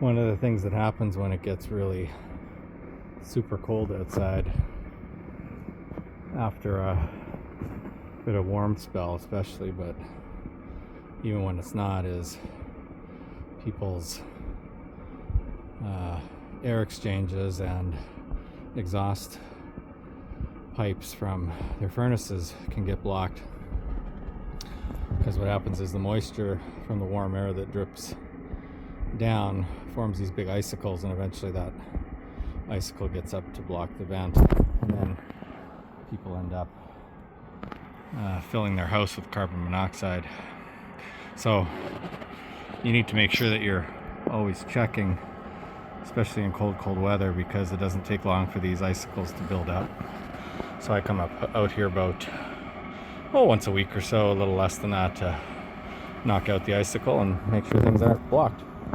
One of the things that happens when it gets really super cold outside after a bit of warm spell especially, but even when it's not, is people's air exchanges and exhaust pipes from their furnaces can get blocked, because what happens is the moisture from the warm air that drips down forms these big icicles, and eventually that icicle gets up to block the vent, and then people end up filling their house with carbon monoxide. So you need to make sure that you're always checking, especially in cold weather, because it doesn't take long for these icicles to build up. So I come out here about once a week or so, a little less than that, to knock out the icicle and make sure things aren't blocked.